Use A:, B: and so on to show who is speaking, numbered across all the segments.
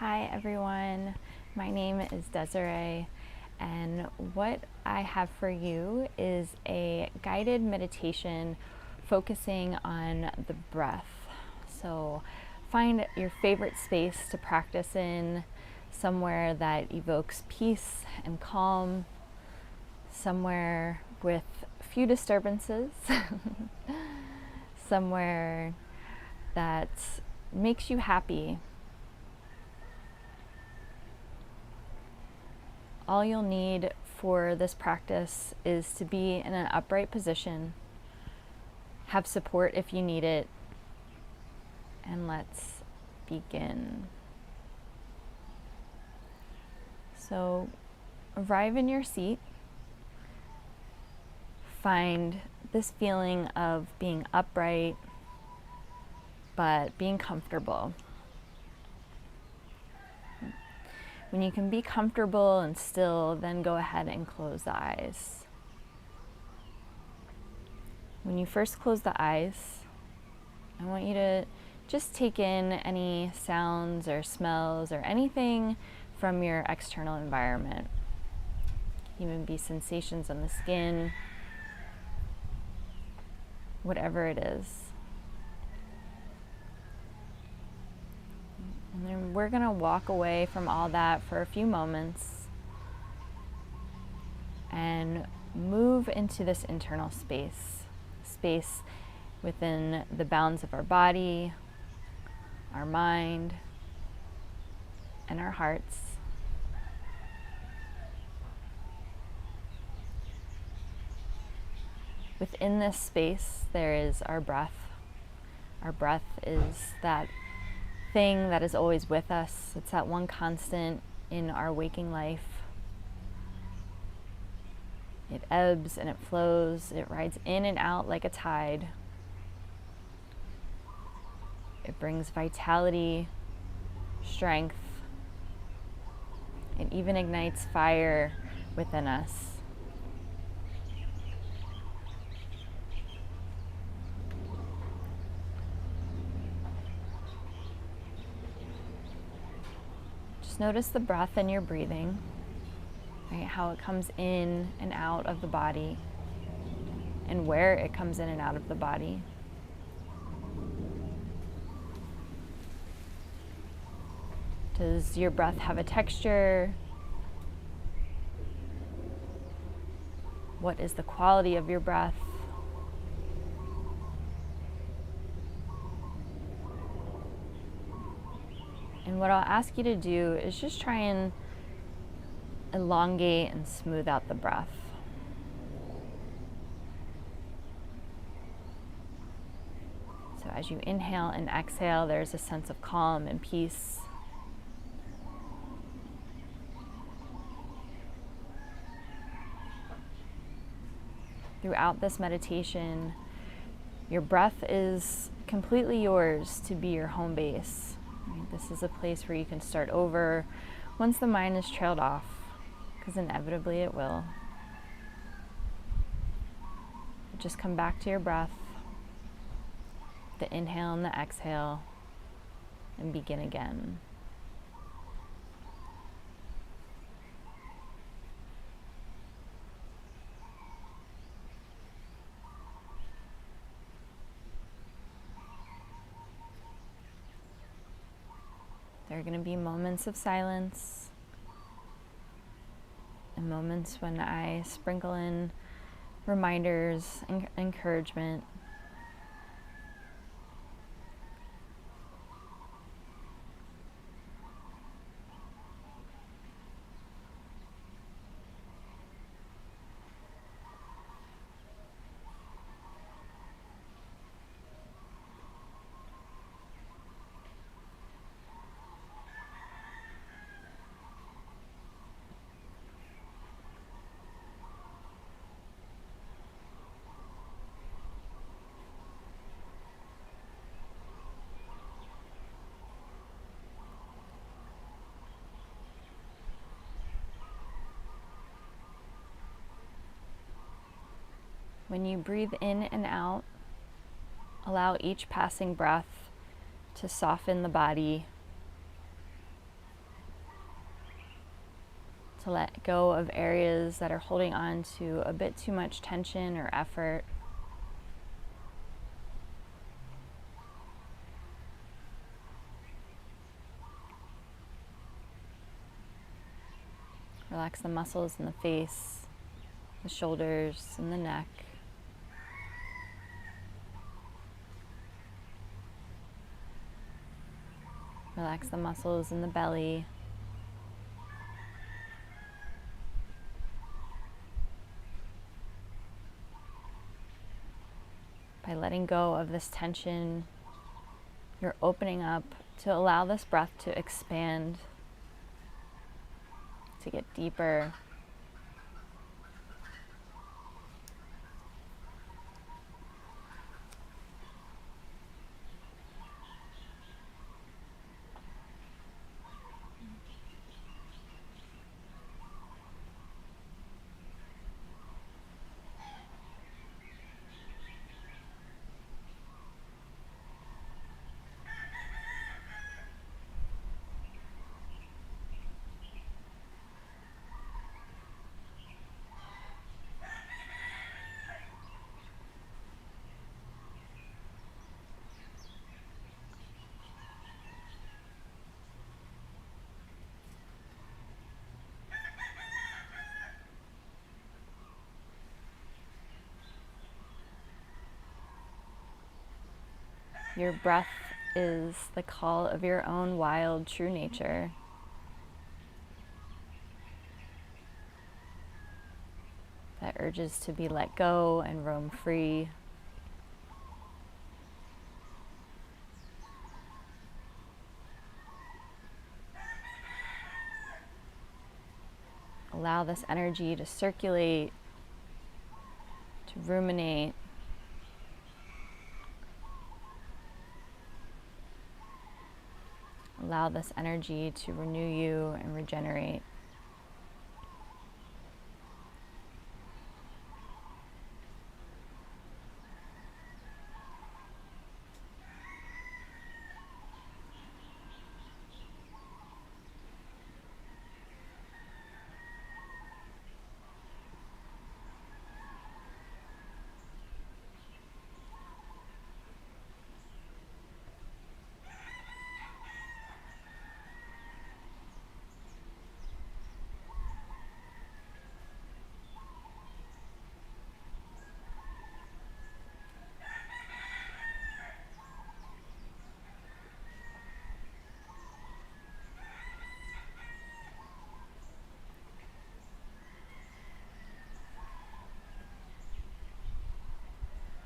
A: Hi everyone, my name is Desiree, and what I have for you is a guided meditation focusing on the breath. So find your favorite space to practice in, somewhere that evokes peace and calm, somewhere with few disturbances, somewhere that makes you happy. All you'll need for this practice is to be in an upright position, have support if you need it, and let's begin. So arrive in your seat, find this feeling of being upright, but being comfortable. When you can be comfortable and still, then go ahead and close the eyes. When you first close the eyes, I want you to just take in any sounds or smells or anything from your external environment. Even be sensations on the skin, whatever it is. And then we're going to walk away from all that for a few moments and move into this internal space within the bounds of our body, our mind, and our hearts. Within this space, there is our breath. Our breath is that thing that is always with us. It's that one constant in our waking life. It ebbs and it flows. It rides in and out like a tide. It brings vitality, strength. It even ignites fire within us. Just notice the breath in your breathing, right? How it comes in and out of the body and where it comes in and out of the body. Does your breath have a texture? What is the quality of your breath? And what I'll ask you to do is just try and elongate and smooth out the breath. So as you inhale and exhale, there's a sense of calm and peace. Throughout this meditation, your breath is completely yours to be your home base. This is a place where you can start over once the mind is trailed off, because inevitably it will. Just come back to your breath, the inhale and the exhale, and begin again. There are going to be moments of silence and moments when I sprinkle in reminders and encouragement. When you breathe in and out, allow each passing breath to soften the body, to let go of areas that are holding on to a bit too much tension or effort. Relax the muscles in the face, the shoulders, and the neck. Relax the muscles in the belly. By letting go of this tension, you're opening up to allow this breath to expand, to get deeper. Your breath is the call of your own wild, true nature. That urges to be let go and roam free. Allow this energy to circulate, to ruminate. Allow this energy to renew you and regenerate.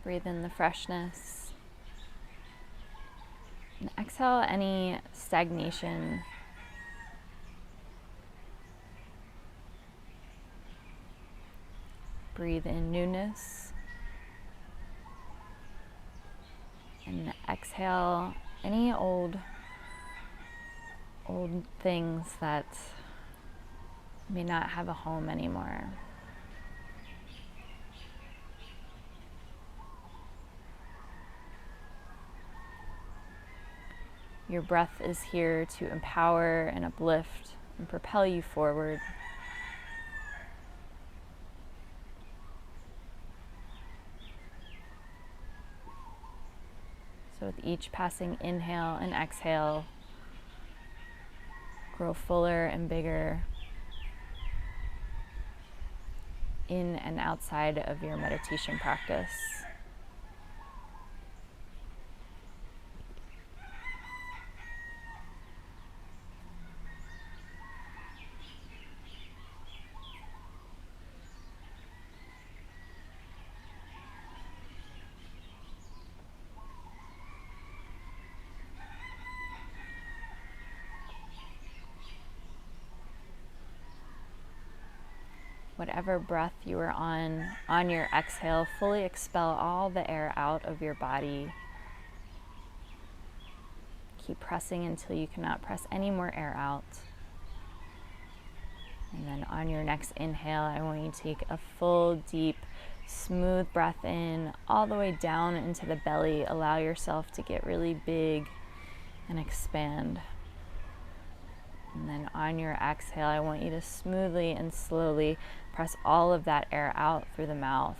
A: Breathe in the freshness. And exhale any stagnation. Breathe in newness. And exhale any old things that may not have a home anymore. Your breath is here to empower and uplift and propel you forward. So with each passing inhale and exhale, grow fuller and bigger in and outside of your meditation practice. Whatever breath you are on your exhale, fully expel all the air out of your body. Keep pressing until you cannot press any more air out. And then on your next inhale, I want you to take a full, deep, smooth breath in, all the way down into the belly. Allow yourself to get really big and expand. And And then on your exhale, I want you to smoothly and slowly press all of that air out through the mouth.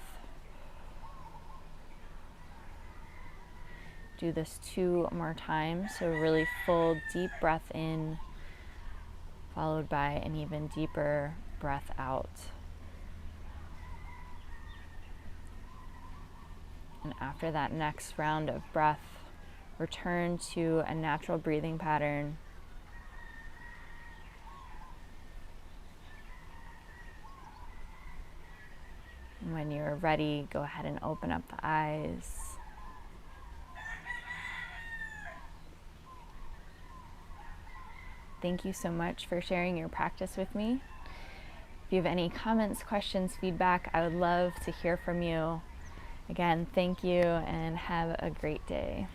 A: Do this 2 more times. So really full, deep breath in, followed by an even deeper breath out. And after that next round of breath, return to a natural breathing pattern. And when you're ready, go ahead and open up the eyes. Thank you so much for sharing your practice with me. If you have any comments, questions, feedback, I would love to hear from you. Again, thank you and have a great day.